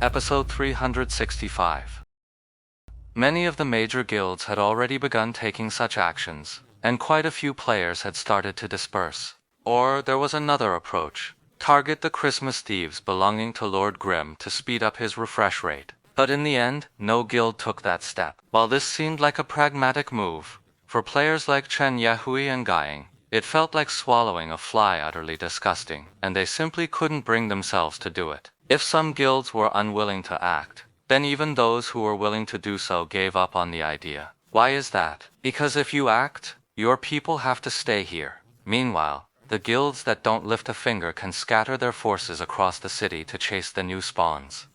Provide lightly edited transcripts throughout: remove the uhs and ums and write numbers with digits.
Episode 365. Many of the major guilds had already begun taking such actions, and quite a few players had started to disperse. Or there was another approach: target the Christmas thieves belonging to Lord Grimm to speed up his refresh rate. But in the end, no guild took that step. While this seemed like a pragmatic move, for players like Chen Yahui and Guiying, it felt like swallowing a fly, utterly disgusting, and they simply couldn't bring themselves to do it. If some guilds were unwilling to act, then even those who were willing to do so gave up on the idea. Why is that? Because if you act, your people have to stay here. Meanwhile, the guilds that don't lift a finger can scatter their forces across the city to chase the new spawns.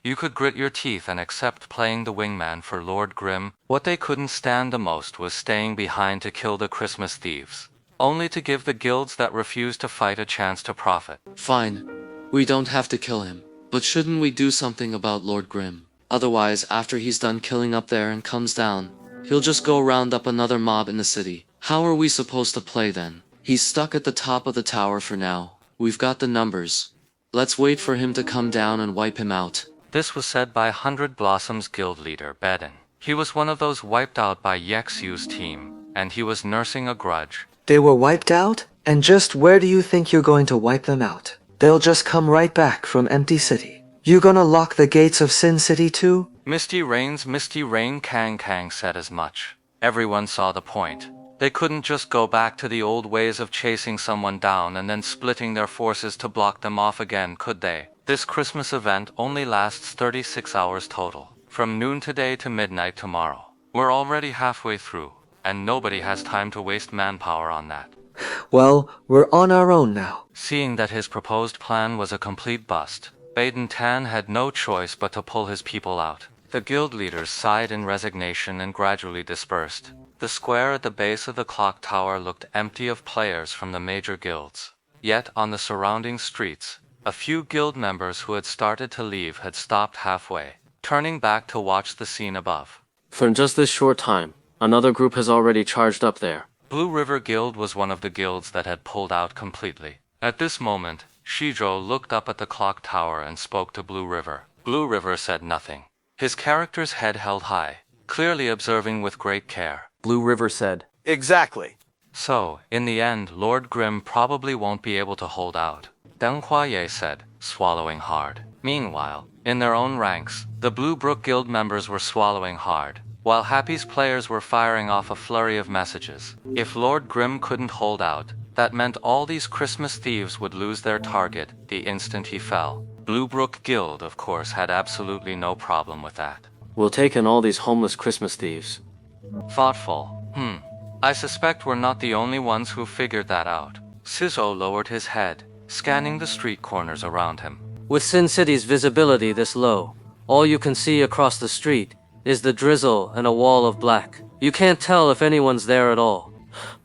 You could grit your teeth and accept playing the wingman for Lord Grimm. What they couldn't stand the most was staying behind to kill the Christmas thieves, only to give the guilds that refused to fight a chance to profit. Fine. We don't have to kill him. But shouldn't we do something about Lord Grimm? Otherwise, after he's done killing up there and comes down, he'll just go round up another mob in the city. How are we supposed to play then? He's stuck at the top of the tower for now. We've got the numbers. Let's wait for him to come down and wipe him out. This was said by 100 Blossoms guild leader Bedin. He was one of those wiped out by Yexu's team, and he was nursing a grudge. They were wiped out? And just where do you think you're going to wipe them out? They'll just come right back from Empty City. You gonna lock the gates of Sin City too? Misty Rain Kang said as much. Everyone saw the point. They couldn't just go back to the old ways of chasing someone down and then splitting their forces to block them off again, could they? This Christmas event only lasts 36 hours total, from noon today to midnight tomorrow. We're already halfway through, and nobody has time to waste manpower on that. Well, we're on our own now. Seeing that his proposed plan was a complete bust, Baden Tan had no choice but to pull his people out. The guild leaders sighed in resignation and gradually dispersed. The square at the base of the clock tower looked empty of players from the major guilds. Yet, on the surrounding streets, a few guild members who had started to leave had stopped halfway, turning back to watch the scene above. For just this short time, another group has already charged up there. Blue River Guild was one of the guilds that had pulled out completely. At this moment, Shizhou looked up at the clock tower and spoke to Blue River. Blue River said nothing, his character's head held high, clearly observing with great care. Blue River said, "Exactly." So, in the end, Lord Grimm probably won't be able to hold out, Deng Huaye said, swallowing hard. Meanwhile, in their own ranks, the Blue Brook Guild members were swallowing hard, while Happy's players were firing off a flurry of messages. If Lord Grimm couldn't hold out, that meant all these Christmas thieves would lose their target the instant he fell. Blue Brook Guild, of course, had absolutely no problem with that. We'll take in all these homeless Christmas thieves. Thoughtful. I suspect we're not the only ones who figured that out. Sizhou lowered his head, scanning the street corners around him. With Sin City's visibility this low, all you can see across the street is the drizzle and a wall of black. You can't tell if anyone's there at all.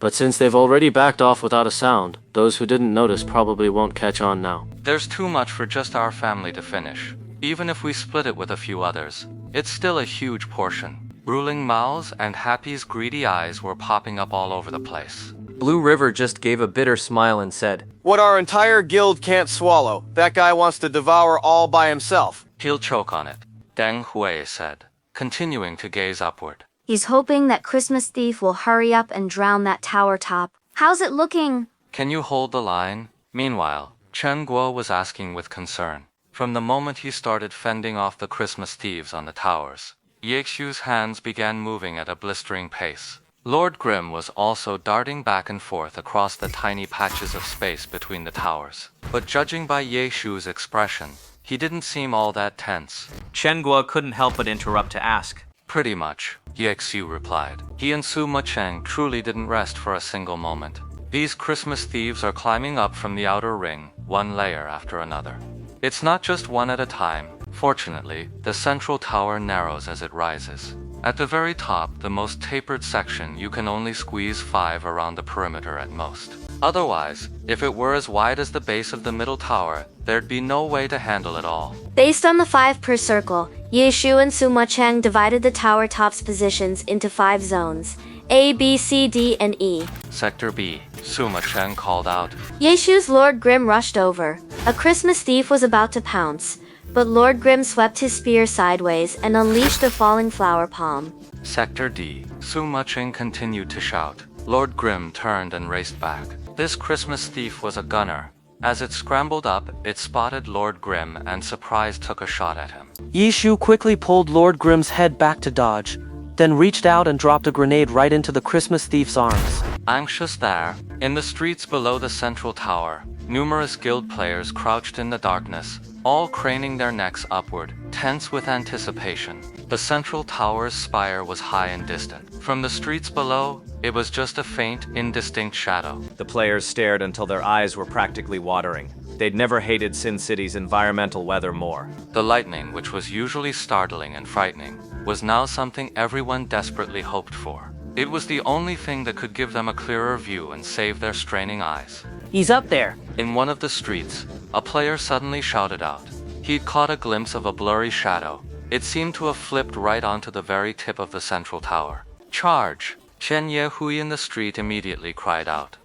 But since they've already backed off without a sound, those who didn't notice probably won't catch on now. There's too much for just our family to finish. Even if we split it with a few others, it's still a huge portion. Ruling mouths and Happy's greedy eyes were popping up all over the place. Blue River just gave a bitter smile and said, "What our entire guild can't swallow, that guy wants to devour all by himself." He'll choke on it, Deng Huaye said, continuing to gaze upward. He's hoping that Christmas Thief will hurry up and drown that tower top. How's it looking? Can you hold the line? Meanwhile, Chen Guo was asking with concern. From the moment he started fending off the Christmas thieves on the towers, Yexu's hands began moving at a blistering pace. Lord Grimm was also darting back and forth across the tiny patches of space between the towers. But judging by Yexu's expression, he didn't seem all that tense. Chen Guo couldn't help but interrupt to ask. Pretty much, Yexu replied. He and Suma Cheng truly didn't rest for a single moment. These Christmas thieves are climbing up from the outer ring, one layer after another. It's not just one at a time. Fortunately, the central tower narrows as it rises. At the very top, the most tapered section, you can only squeeze 5 around the perimeter at most. Otherwise, if it were as wide as the base of the middle tower, there'd be no way to handle it all. Based on the 5 per circle, Ye Shu and Suma Cheng divided the tower top's positions into 5 zones: A, B, C, D, and E. Sector B, Suma Cheng called out. Ye Shu's Lord Grimm rushed over. A Christmas thief was about to pounce, but Lord Grim swept his spear sideways and unleashed a falling flower palm. Sector D. Su Muching continued to shout. Lord Grim turned and raced back. This Christmas thief was a gunner. As it scrambled up, it spotted Lord Grim and surprised took a shot at him. Yishu quickly pulled Lord Grim's head back to dodge, then reached out and dropped a grenade right into the Christmas thief's arms. Anxious there, in the streets below the central tower, numerous guild players crouched in the darkness, all craning their necks upward, tense with anticipation. The central tower's spire was high and distant. From the streets below, it was just a faint, indistinct shadow. The players stared until their eyes were practically watering. They'd never hated Sin City's environmental weather more. The lightning, which was usually startling and frightening, was now something everyone desperately hoped for. It was the only thing that could give them a clearer view and save their straining eyes. He's up there. In one of the streets, a player suddenly shouted out. He'd caught a glimpse of a blurry shadow. It seemed to have flipped right onto the very tip of the central tower. Charge! Chen Ye Hui in the street immediately cried out.